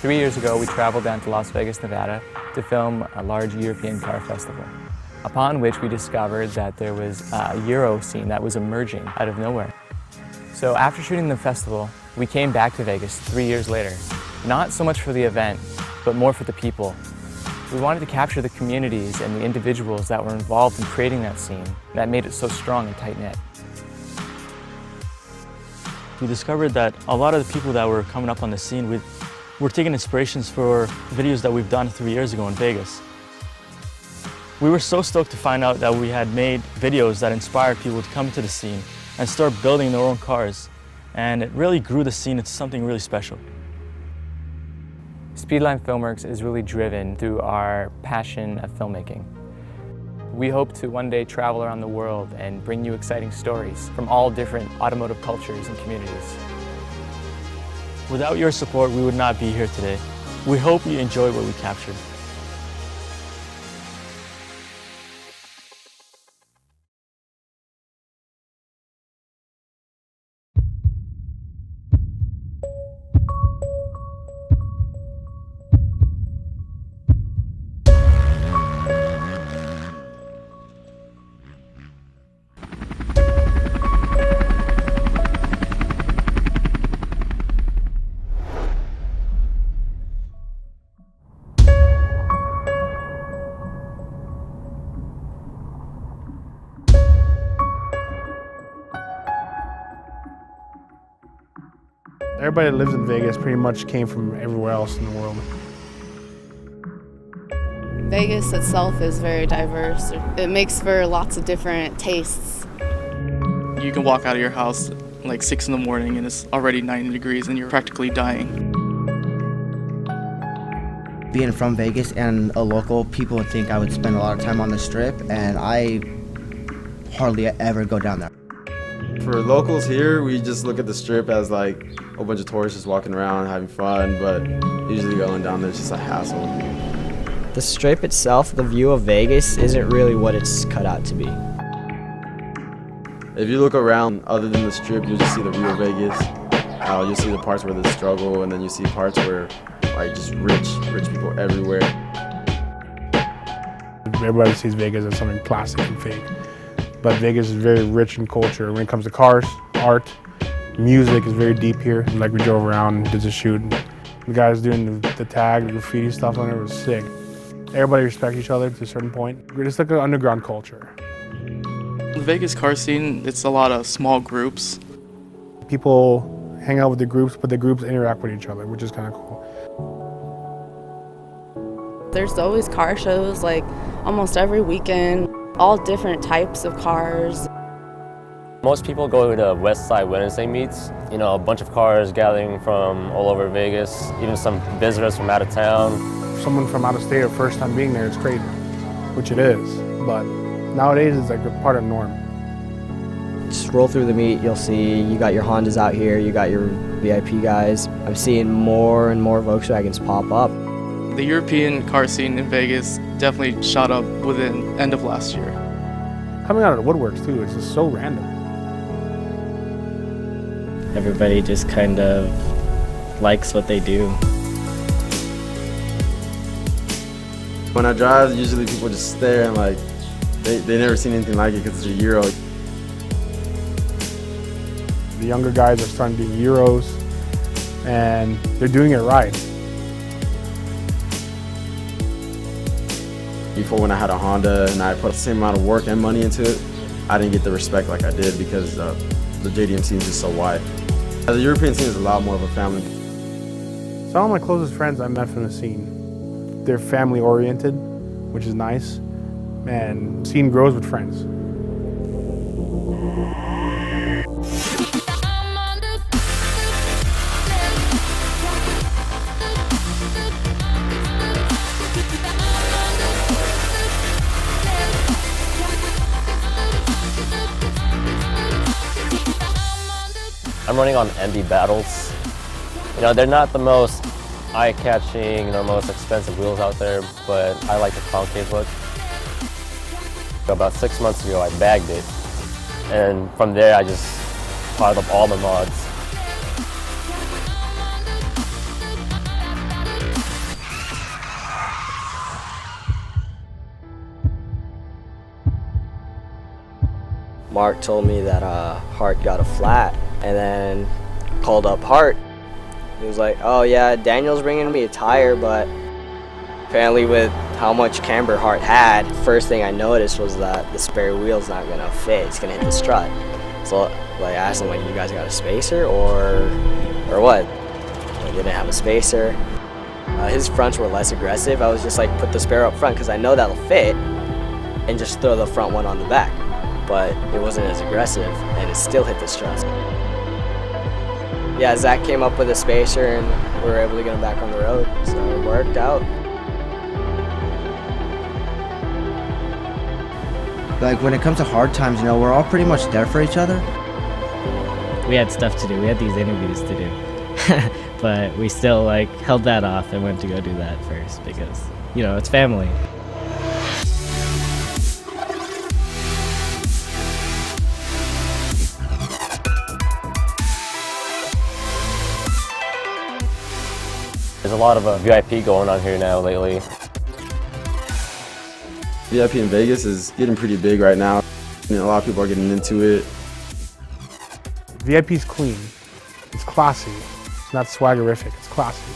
3 years ago, we traveled down to Las Vegas, Nevada to film a large European car festival, upon which we discovered that there was a Euro scene that was emerging out of nowhere. So after shooting the festival, we came back to Vegas 3 years later, not so much for the event, but more for the people. We wanted to capture the communities and the individuals that were involved in creating that scene that made it so strong and tight-knit. We discovered that a lot of the people that were coming up on the scene were taking inspirations for videos that we've done 3 years ago in Vegas. We were so stoked to find out that we had made videos that inspired people to come to the scene and start building their own cars. And it really grew the scene into something really special. Speedline Film Werks is really driven through our passion of filmmaking. We hope to one day travel around the world and bring you exciting stories from all different automotive cultures and communities. Without your support, we would not be here today. We hope you enjoy what we captured. Everybody that lives in Vegas pretty much came from everywhere else in the world. Vegas itself is very diverse. It makes for lots of different tastes. You can walk out of your house like 6 in the morning and it's already 90 degrees and you're practically dying. Being from Vegas and a local, people would think I would spend a lot of time on the Strip, and I hardly ever go down there. For locals here, we just look at the Strip as like a bunch of tourists just walking around having fun, but usually going down there is just a hassle. The Strip itself, the view of Vegas, isn't really what it's cut out to be. If you look around, other than the Strip, you'll just see the real Vegas. You'll see the parts where there's struggle, and then you see parts where like just rich people everywhere. Everybody sees Vegas as something plastic and fake. But Vegas is very rich in culture. When it comes to cars, art, music is very deep here. Like we drove around and did the shoot. The guys doing the tag, the graffiti stuff on it was sick. Everybody respects each other to a certain point. It's like an underground culture. The Vegas car scene, it's a lot of small groups. People hang out with the groups, but the groups interact with each other, which is kind of cool. There's always car shows like almost every weekend. All different types of cars. Most people go to West Side Wednesday meets. You know, a bunch of cars gathering from all over Vegas, even some visitors from out of town. Someone from out of state, first time being there, it's crazy, which it is. But nowadays, it's like a part of the norm. Just roll through the meet, you'll see you got your Hondas out here, you got your VIP guys. I'm seeing more and more Volkswagens pop up. The European car scene in Vegas definitely shot up within end of last year. Coming out of the woodworks too, it's just so random. Everybody just kind of likes what they do. When I drive, usually people just stare and like, they never seen anything like it because it's a Euro. The younger guys are starting to do Euros, and they're doing it right. Before, when I had a Honda and I put the same amount of work and money into it, I didn't get the respect like I did because the JDM scene is just so wide. The European scene is a lot more of a family. Some of my closest friends I met from the scene. They're family oriented, which is nice, and the scene grows with friends. I'm running on MD Battles. You know, they're not the most eye-catching, most expensive wheels out there, but I like the concave look. About 6 months ago, I bagged it, and from there, I just piled up all the mods. Mark told me that Hart got a flat, and then called up Hart. He was like, oh yeah, Daniel's bringing me a tire, but apparently with how much camber Hart had, first thing I noticed was that the spare wheel's not gonna fit, it's gonna hit the strut. So like, I asked him, like, you guys got a spacer or what? Like, they didn't have a spacer. His fronts were less aggressive. I was just like, put the spare up front because I know that'll fit, and just throw the front one on the back. But it wasn't as aggressive, and it still hit the struts. Yeah, Zack came up with a spacer, and we were able to get him back on the road, so it worked out. Like, when it comes to hard times, you know, we're all pretty much there for each other. We had stuff to do. We had these interviews to do. But we still, like, held that off and went to go do that first because, you know, it's family. There's a lot of VIP going on here now lately. VIP in Vegas is getting pretty big right now. You know, a lot of people are getting into it. VIP's clean. It's classy. It's not swaggerific. It's classy.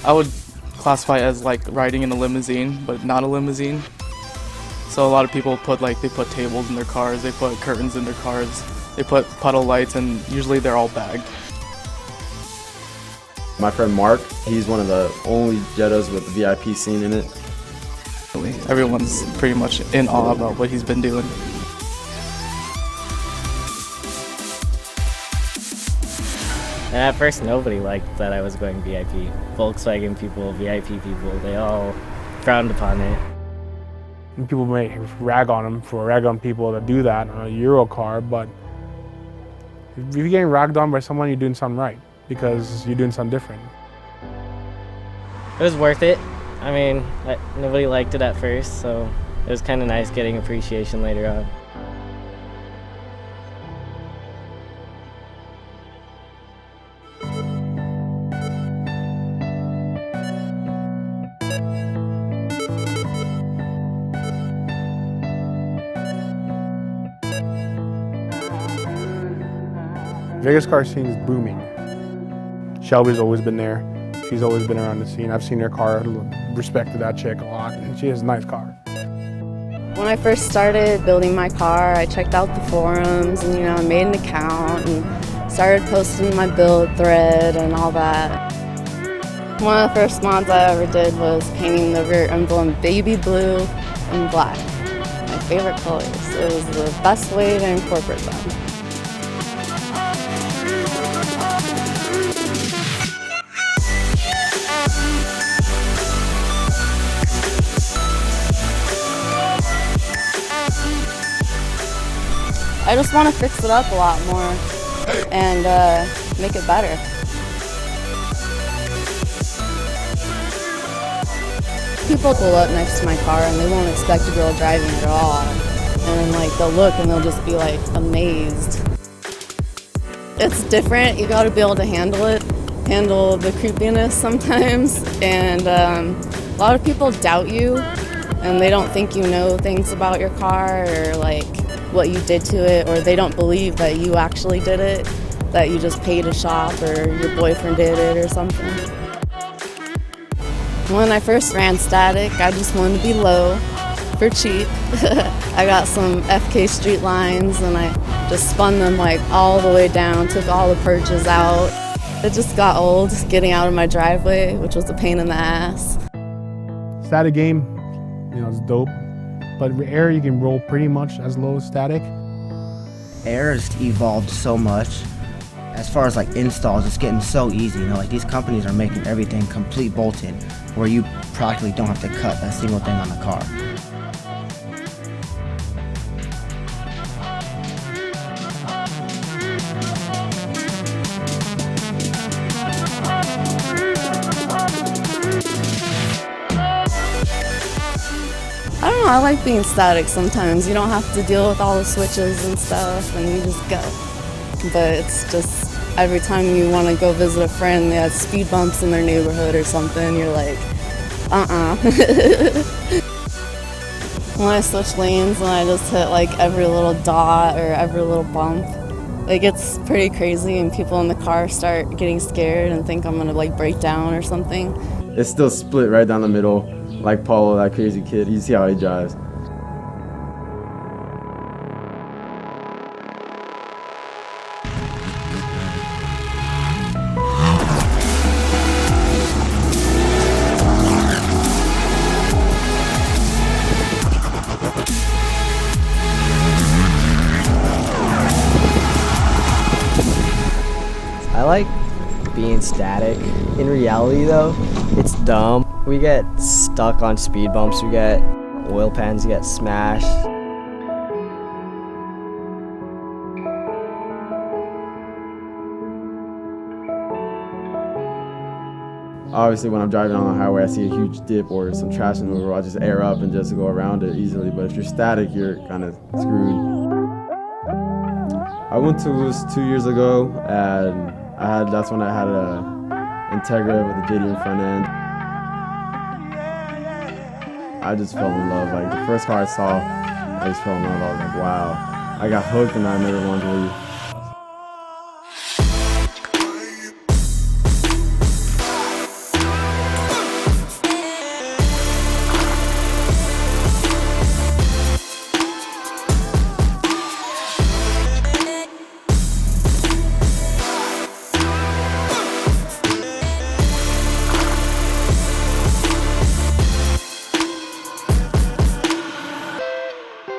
I would classify it as like riding in a limousine, but not a limousine. So a lot of people put they put tables in their cars, they put curtains in their cars, they put puddle lights, and usually they're all bagged. My friend Mark, he's one of the only Jettas with the VIP scene in it. Everyone's pretty much in awe about what he's been doing. And at first, nobody liked that I was going VIP. Volkswagen people, VIP people, they all frowned upon it. And people may rag on people that do that on a Euro car, but if you're getting ragged on by someone, you're doing something right because you're doing something different. It was worth it. I mean, nobody liked it at first, so it was kind of nice getting appreciation later on. Vegas car scene is booming. Shelbi's always been there. She's always been around the scene. I've seen her car, respected that chick a lot, and she has a nice car. When I first started building my car, I checked out the forums and, I made an account and started posting my build thread and all that. One of the first mods I ever did was painting the rear emblem baby blue and black. My favorite colors. It was the best way to incorporate them. I just want to fix it up a lot more and make it better. People pull up next to my car and they won't expect a girl driving at all. And they'll look and they'll just be amazed. It's different. You got to be able to handle it, handle the creepiness sometimes. And a lot of people doubt you and they don't think you know things about your car or what you did to it, or they don't believe that you actually did it, that you just paid a shop or your boyfriend did it or something. When I first ran static, I just wanted to be low for cheap. I got some FK street lines and I just spun them all the way down, took all the purges out. It just got old getting out of my driveway, which was a pain in the ass. Static game, it's dope. But with air, you can roll pretty much as low as static. Air has evolved so much. As far as installs, it's getting so easy. These companies are making everything complete bolt-in, where you practically don't have to cut a single thing on the car. I don't know, I like being static sometimes. You don't have to deal with all the switches and stuff and you just go. But it's just, every time you want to go visit a friend, they have speed bumps in their neighborhood or something, you're like, when I switch lanes and I just hit like every little dot or every little bump. Like, it's pretty crazy, and people in the car start getting scared and think I'm gonna like break down or something. It's still split right down the middle, like Paulo, that crazy kid. You see how he drives. I like being static. In reality though, it's dumb. We get stuck on speed bumps, we get oil pans get smashed. Obviously when I'm driving on the highway, I see a huge dip or some trash in the river, I'll just air up and just go around it easily. But if you're static, you're kind of screwed. I went to Waltz 2 years ago, and that's when I had a Integra with a JDM front end. I just fell in love. Like, the first car I saw, I just fell in love. I was like, wow. I got hooked and I never wanted to leave.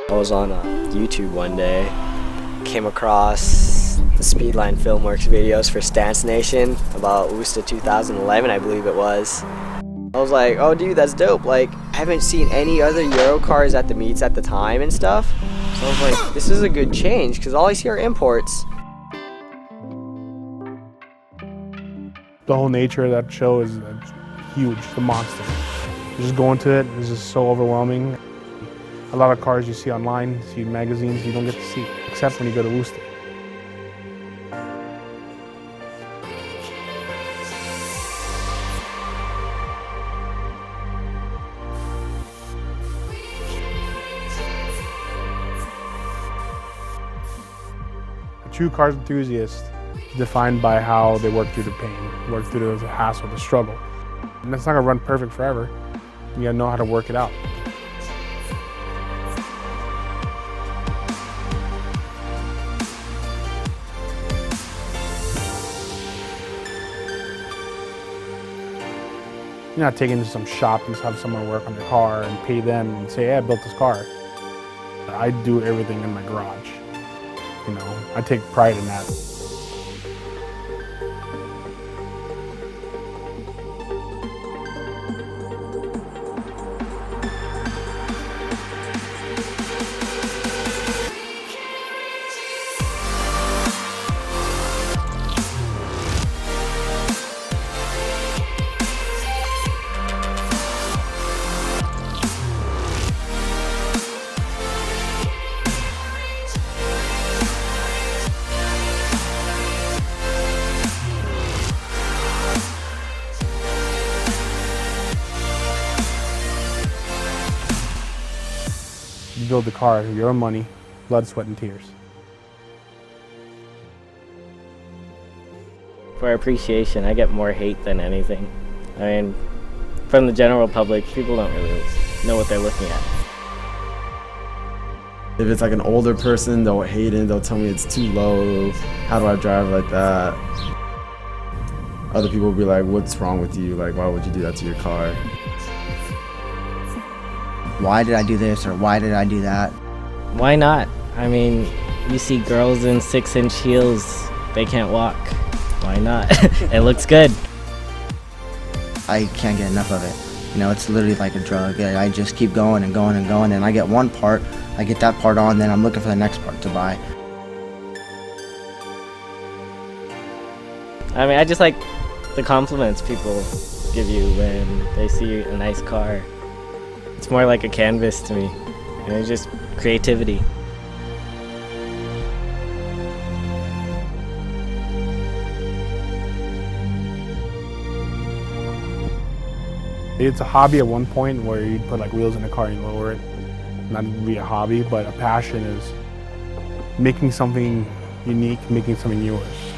I was on YouTube one day, came across the Speedline Film Werks videos for Stance Nation about Worcester 2011, I believe it was. I was like, oh dude, that's dope. Like, I haven't seen any other Euro cars at the meets at the time and stuff. So I was like, this is a good change, because all I see are imports. The whole nature of that show is huge, the monster. Just going to it is just so overwhelming. A lot of cars you see online, see in magazines, you don't get to see, except when you go to Worcester. A true cars enthusiast is defined by how they work through the pain, work through the hassle, the struggle. And that's not gonna run perfect forever. You gotta know how to work it out. You're not taking it to some shop and have someone work on your car and pay them and say, hey, I built this car. I do everything in my garage. You know, I take pride in that. You build the car with your own money, blood, sweat, and tears. For appreciation, I get more hate than anything. I mean, from the general public, people don't really know what they're looking at. If it's like an older person, they'll hate it, they'll tell me it's too low, how do I drive like that? Other people will be like, what's wrong with you? Like, why would you do that to your car? Why did I do this or why did I do that? Why not? I mean, you see girls in 6-inch heels, they can't walk. Why not? It looks good. I can't get enough of it. You know, it's literally like a drug. I just keep going and going and going, and I get one part, I get that part on, then I'm looking for the next part to buy. I mean, I just like the compliments people give you when they see a nice car. It's more like a canvas to me, and it's just creativity. It's a hobby at one point where you'd put like wheels in a car and lower it. not to be a hobby, but a passion is making something unique, making something yours.